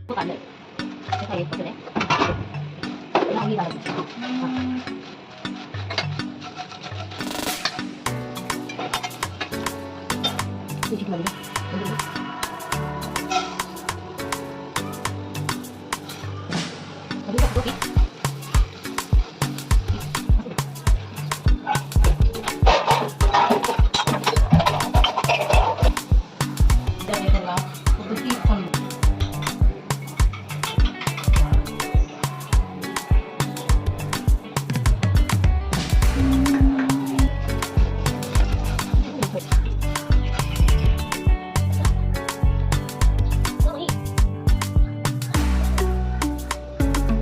그거 안 돼. 그래서 얘 버전에. 그냥 우리 말해. 이거 지금 말이야. 어디서 그거지?